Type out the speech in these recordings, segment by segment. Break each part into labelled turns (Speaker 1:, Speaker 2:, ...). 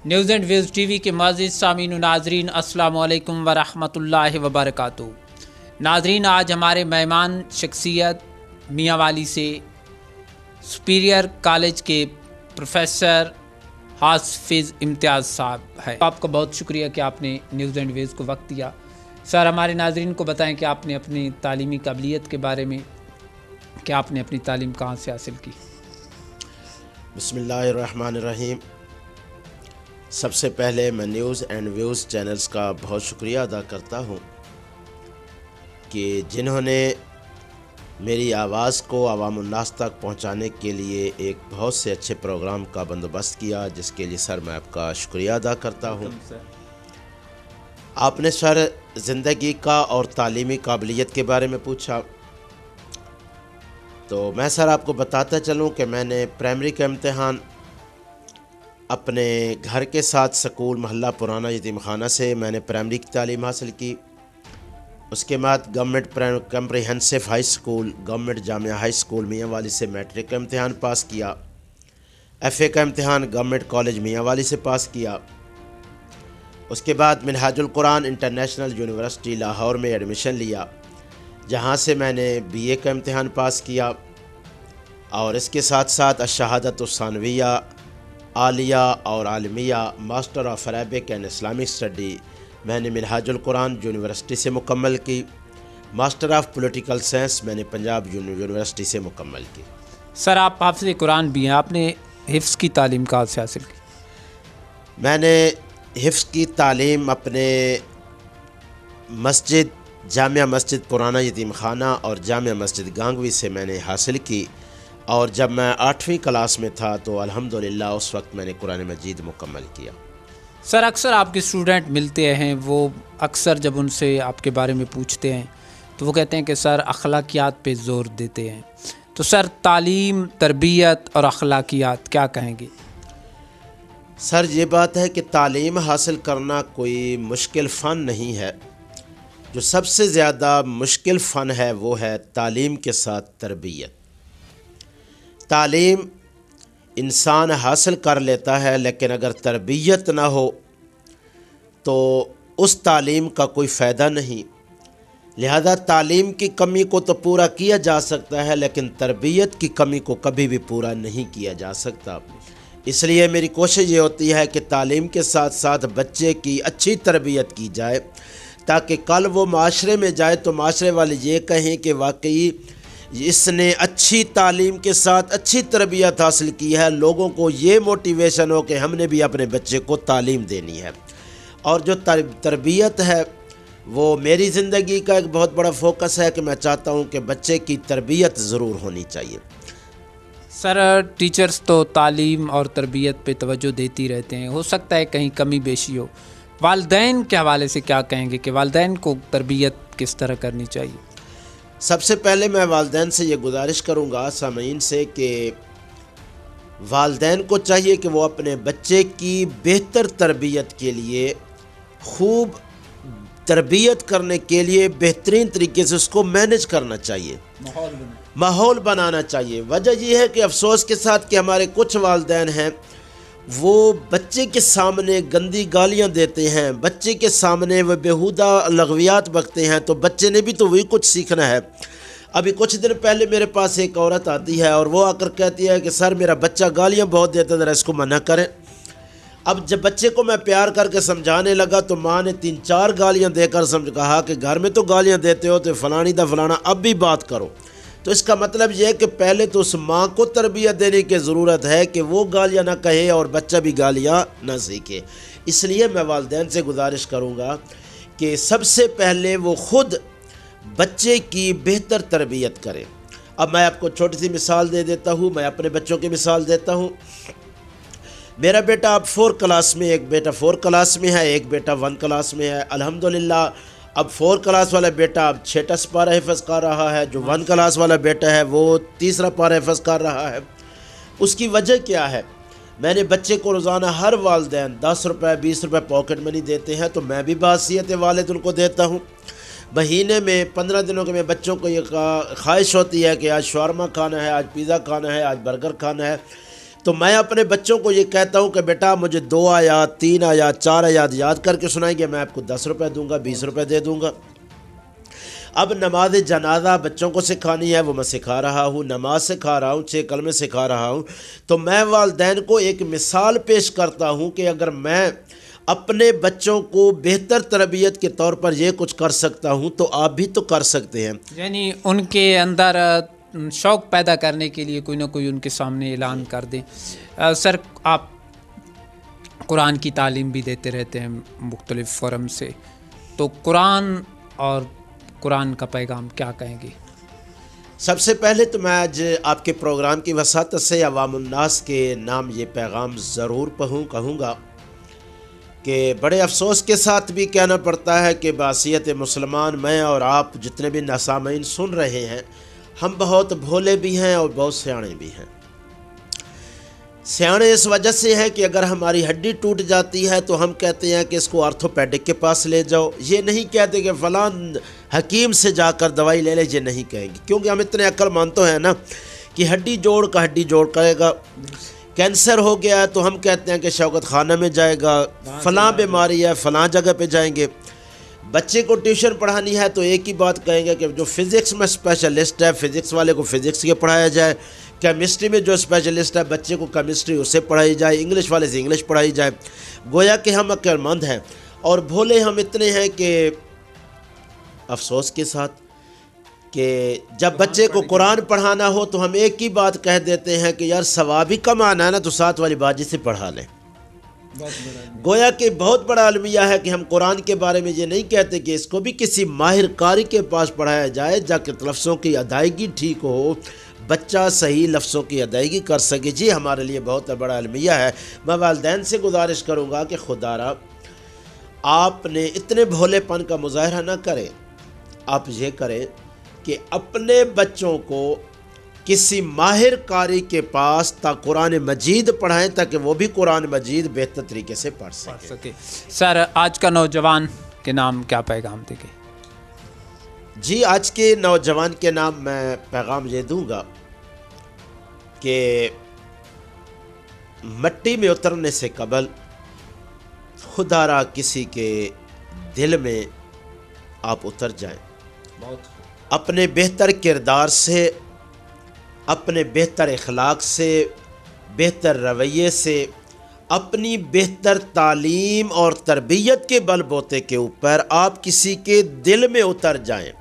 Speaker 1: News and views TV وی کے معزز سامعین و ناظرین، السلام علیکم ورحمۃ اللہ وبرکاتہ۔ ناظرین، آج ہمارے مہمان شخصیت میاں والی سے سپیریئر کالج کے پروفیسر حافظ امتیاز صاحب ہے۔ آپ کا بہت شکریہ کہ آپ نے نیوز اینڈ ویوز کو وقت دیا۔ سر، ہمارے ناظرین کو بتائیں کہ آپ نے اپنی تعلیمی قابلیت کے بارے میں، کہ آپ نے اپنی تعلیم کہاں سے حاصل کی؟
Speaker 2: بسم اللہ الرحمن الرحیم۔ سب سے پہلے میں نیوز اینڈ ویوز چینلز کا بہت شکریہ ادا کرتا ہوں کہ جنہوں نے میری آواز کو عوام الناس تک پہنچانے کے لیے ایک بہت سے اچھے پروگرام کا بندوبست کیا، جس کے لیے سر میں آپ کا شکریہ ادا کرتا ہوں۔ آپ نے سر زندگی کا اور تعلیمی قابلیت کے بارے میں پوچھا، تو میں سر آپ کو بتاتا چلوں کہ میں نے پرائمری کا امتحان اپنے گھر کے ساتھ سکول محلہ پرانا یتیم خانہ سے میں نے پرائمری کی تعلیم حاصل کی۔ اس کے بعد government comprehensive high school, government Jamia high school Mianwali سے میٹرک کا امتحان پاس کیا۔ ایف اے کا امتحان گورنمنٹ کالج میاں والی سے پاس کیا۔ اس کے بعد منہاج القرآن انٹرنیشنل یونیورسٹی لاہور میں ایڈمیشن لیا، جہاں سے میں نے بی اے کا امتحان پاس کیا، اور اس کے ساتھ ساتھ الشہادۃ الثانویہ، عالیہ اور عالمیہ master of Arabic and Islamic study میں نے منہاج القرآن یونیورسٹی سے مکمل کی۔ ماسٹر آف پولیٹیکل سائنس میں نے پنجاب یونیورسٹی سے مکمل کی۔
Speaker 1: سر، آپ حافظ قرآن بھی ہیں، آپ نے حفظ کی تعلیم کہاں سے حاصل کی؟
Speaker 2: میں نے حفظ کی تعلیم اپنے جامعہ مسجد پرانا یتیم خانہ اور جامعہ مسجد گانگوی سے میں نے حاصل کی، اور جب میں 8ویں کلاس میں تھا تو الحمدللہ اس وقت میں نے قرآن مجید مکمل کیا۔
Speaker 1: سر، اکثر آپ کے اسٹوڈنٹ ملتے ہیں، وہ اکثر جب ان سے آپ کے بارے میں پوچھتے ہیں تو وہ کہتے ہیں کہ سر اخلاقیات پہ زور دیتے ہیں، تو سر تعلیم، تربیت اور اخلاقیات کیا کہیں گے؟
Speaker 2: سر، یہ بات ہے کہ تعلیم حاصل کرنا کوئی مشکل فن نہیں ہے۔ جو سب سے زیادہ مشکل فن ہے وہ ہے تعلیم کے ساتھ تربیت۔ تعلیم انسان حاصل کر لیتا ہے، لیکن اگر تربیت نہ ہو تو اس تعلیم کا کوئی فائدہ نہیں۔ لہذا تعلیم کی کمی کو تو پورا کیا جا سکتا ہے، لیکن تربیت کی کمی کو کبھی بھی پورا نہیں کیا جا سکتا۔ اس لیے میری کوشش یہ ہوتی ہے کہ تعلیم کے ساتھ ساتھ بچے کی اچھی تربیت کی جائے، تاکہ کل وہ معاشرے میں جائے تو معاشرے والے یہ کہیں کہ واقعی اس نے اچھی تعلیم کے ساتھ اچھی تربیت حاصل کی ہے، لوگوں کو یہ موٹیویشن ہو کہ ہم نے بھی اپنے بچے کو تعلیم دینی ہے۔ اور جو تربیت ہے وہ میری زندگی کا ایک بہت بڑا فوکس ہے کہ میں چاہتا ہوں کہ بچے کی تربیت ضرور ہونی چاہیے۔
Speaker 1: سر، ٹیچرز تو تعلیم اور تربیت پہ توجہ دیتی رہتے ہیں، ہو سکتا ہے کہیں کمی بیشی ہو، والدین کے حوالے سے کیا کہیں گے کہ والدین کو تربیت کس طرح کرنی چاہیے؟
Speaker 2: سب سے پہلے میں والدین سے یہ گزارش کروں گا سامعین سے کہ والدین کو چاہیے کہ وہ اپنے بچے کی بہتر تربیت کے لیے، خوب تربیت کرنے کے لیے بہترین طریقے سے اس کو مینج کرنا چاہیے، ماحول بنانا چاہیے۔ وجہ یہ ہے کہ افسوس کے ساتھ کہ ہمارے کچھ والدین ہیں وہ بچے کے سامنے گندی گالیاں دیتے ہیں، بچے کے سامنے وہ بیہودہ لغویات بکتے ہیں، تو بچے نے بھی تو وہی کچھ سیکھنا ہے۔ ابھی کچھ دن پہلے میرے پاس ایک عورت آتی ہے اور وہ آ کر کہتی ہے کہ سر میرا بچہ گالیاں بہت دیتا ہے، ذرا اس کو منع کریں۔ اب جب بچے کو میں پیار کر کے سمجھانے لگا تو ماں نے 3-4 گالیاں دے کر کہا کہ گھر میں تو گالیاں دیتے ہو تو فلانی دا فلانا اب بھی بات کرو۔ تو اس کا مطلب یہ ہے کہ پہلے تو اس ماں کو تربیت دینے کی ضرورت ہے کہ وہ گالیاں نہ کہے اور بچہ بھی گالیاں نہ سیکھے۔ اس لیے میں والدین سے گزارش کروں گا کہ سب سے پہلے وہ خود بچے کی بہتر تربیت کرے۔ اب میں آپ کو چھوٹی سی مثال دے دیتا ہوں، میں اپنے بچوں کی مثال دیتا ہوں۔ میرا بیٹا اب 4 کلاس میں، ایک بیٹا 4 کلاس میں ہے، ایک بیٹا 1 کلاس میں ہے۔ الحمدللہ اب 4 کلاس والا بیٹا اب 6 پارہ حفظ کر رہا ہے، جو 1 کلاس والا بیٹا ہے وہ 3 پارہ حفظ کر رہا ہے۔ اس کی وجہ کیا ہے؟ میں نے بچے کو روزانہ ہر والدین 10 روپے 20 روپے پاکٹ منی دیتے ہیں، تو میں بھی بحیثیت والد ان کو دیتا ہوں۔ مہینے میں 15 دنوں کے میں بچوں کو یہ خواہش ہوتی ہے کہ آج شاورما کھانا ہے، آج پیزا کھانا ہے، آج برگر کھانا ہے، تو میں اپنے بچوں کو یہ کہتا ہوں کہ بیٹا مجھے 2 آیات 3 آیات 4 آیات یاد کر کے سنائیں گے، میں آپ کو 10 روپے دوں گا، 20 روپے دے دوں گا۔ اب نماز جنازہ بچوں کو سکھانی ہے، وہ میں سکھا رہا ہوں، نماز سکھا رہا ہوں، 6 کلمے سکھا رہا ہوں، تو میں والدین کو ایک مثال پیش کرتا ہوں کہ اگر میں اپنے بچوں کو بہتر تربیت کے طور پر یہ کچھ کر سکتا ہوں تو آپ بھی تو کر سکتے ہیں۔
Speaker 1: یعنی ان کے اندر شوق پیدا کرنے کے لیے کوئی نہ کوئی ان کے سامنے اعلان کر دیں۔ سر آپ قرآن کی تعلیم بھی دیتے رہتے ہیں مختلف فورم سے، تو قرآن اور قرآن کا پیغام کیا کہیں گے؟
Speaker 2: سب سے پہلے تو میں آج آپ کے پروگرام کی وساطت سے عوام الناس کے نام یہ پیغام ضرور کہوں گا کہ بڑے افسوس کے ساتھ بھی کہنا پڑتا ہے کہ بحیثیت مسلمان میں اور آپ جتنے بھی سامعین سن رہے ہیں، ہم بہت بھولے بھی ہیں اور بہت سیانے بھی ہیں۔ سیانے اس وجہ سے ہیں کہ اگر ہماری ہڈی ٹوٹ جاتی ہے تو ہم کہتے ہیں کہ اس کو آرتھوپیڈک کے پاس لے جاؤ، یہ نہیں کہتے کہ فلاں حکیم سے جا کر دوائی لے لے، یہ نہیں کہیں گے، کیونکہ ہم اتنے عقل مانتے ہیں نا کہ ہڈی جوڑ کا ہڈی جوڑ کرے گا۔ کینسر ہو گیا ہے تو ہم کہتے ہیں کہ شوکت خانہ میں جائے گا، فلاں بیماری ہے فلاں جگہ پہ جائیں گے۔ بچے کو ٹیوشن پڑھانی ہے تو ایک ہی بات کہیں گے کہ جو فزکس میں اسپیشلسٹ ہے فزکس والے کو فزکس کے پڑھایا جائے، کیمسٹری میں جو اسپیشلسٹ ہے بچے کو کیمسٹری اسے پڑھائی جائے، انگلش والے سے انگلش پڑھائی جائے۔ گویا کہ ہم عقل مند ہیں اور بھولے ہم اتنے ہیں کہ افسوس کے ساتھ کہ جب بچے کو قرآن پڑھانا ہو تو ہم ایک ہی بات کہہ دیتے ہیں کہ یار ثواب ہی کمانا ہے نا تو 7 والی باجی سے پڑھا لیں۔ گویا کہ بہت بڑا المیہ ہے کہ ہم قرآن کے بارے میں یہ نہیں کہتے کہ اس کو بھی کسی ماہر قاری کے پاس پڑھایا جائے جا کے لفظوں کی ادائیگی ٹھیک ہو، بچہ صحیح لفظوں کی ادائیگی کر سکے۔ جی ہمارے لیے بہت بڑا المیہ ہے۔ میں والدین سے گزارش کروں گا کہ خدا را آپ نے اتنے بھولے پن کا مظاہرہ نہ کریں، آپ یہ کریں کہ اپنے بچوں کو کسی ماہر قاری کے پاس تا قرآن مجید پڑھائیں تاکہ وہ بھی قرآن مجید بہتر طریقے سے پڑھ سکے۔
Speaker 1: سر آج کا نوجوان کے نام کیا پیغام دیں گے؟
Speaker 2: جی آج کے نوجوان کے نام میں پیغام یہ دوں گا کہ مٹی میں اترنے سے قبل خدا را کسی کے دل میں آپ اتر جائیں، اپنے بہتر کردار سے، اپنے بہتر اخلاق سے، بہتر رویے سے، اپنی بہتر تعلیم اور تربیت کے بل بوتے کے اوپر آپ کسی کے دل میں اتر جائیں۔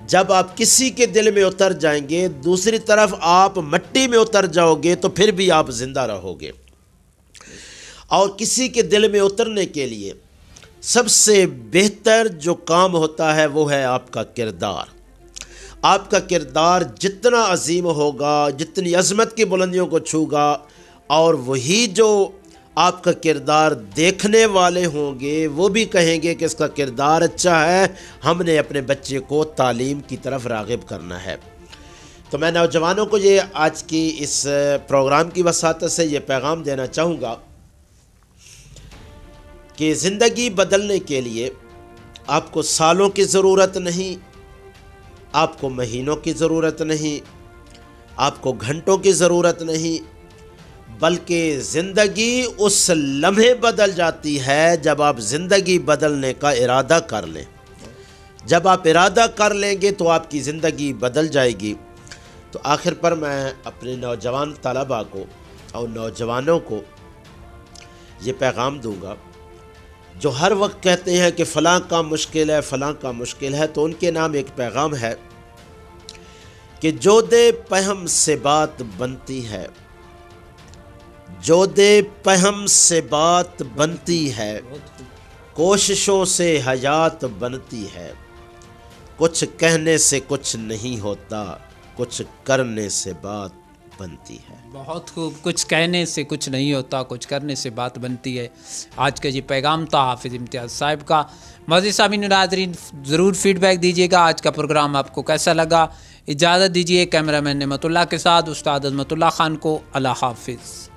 Speaker 2: جب آپ کسی کے دل میں اتر جائیں گے، دوسری طرف آپ مٹی میں اتر جاؤ گے تو پھر بھی آپ زندہ رہو گے۔ اور کسی کے دل میں اترنے کے لیے سب سے بہتر جو کام ہوتا ہے وہ ہے آپ کا کردار۔ آپ کا کردار جتنا عظیم ہوگا، جتنی عظمت کی بلندیوں کو چھوگا، اور وہی جو آپ کا کردار دیکھنے والے ہوں گے وہ بھی کہیں گے کہ اس کا کردار اچھا ہے، ہم نے اپنے بچے کو تعلیم کی طرف راغب کرنا ہے۔ تو میں نوجوانوں کو یہ آج کی اس پروگرام کی وساطت سے یہ پیغام دینا چاہوں گا کہ زندگی بدلنے کے لیے آپ کو سالوں کی ضرورت نہیں، آپ کو مہینوں کی ضرورت نہیں، آپ کو گھنٹوں کی ضرورت نہیں، بلکہ زندگی اس لمحے بدل جاتی ہے جب آپ زندگی بدلنے کا ارادہ کر لیں۔ جب آپ ارادہ کر لیں گے تو آپ کی زندگی بدل جائے گی۔ تو آخر پر میں اپنے نوجوان طلباء کو اور نوجوانوں کو یہ پیغام دوں گا جو ہر وقت کہتے ہیں کہ فلاں کام مشکل ہے فلاں کام مشکل ہے، تو ان کے نام ایک پیغام ہے کہ جو دے پہم سے بات بنتی ہے، جو دے پہم سے بات بنتی ہے، کوششوں سے حیات بنتی ہے، کچھ کہنے سے کچھ نہیں ہوتا، کچھ کرنے سے بات بنتی ہے۔
Speaker 1: بہت خوب، کچھ کہنے سے کچھ نہیں ہوتا، کچھ کرنے سے بات بنتی ہے۔ آج کا یہ پیغام تھا حافظ امتیاز صاحب کا۔ معزز سامعین و ناظرین ضرور فیڈ بیک دیجیے گا آج کا پروگرام آپ کو کیسا لگا۔ اجازت دیجیے کیمرہ مین نعمت اللہ کے ساتھ استاد عظمت اللہ خان کو۔ اللہ حافظ۔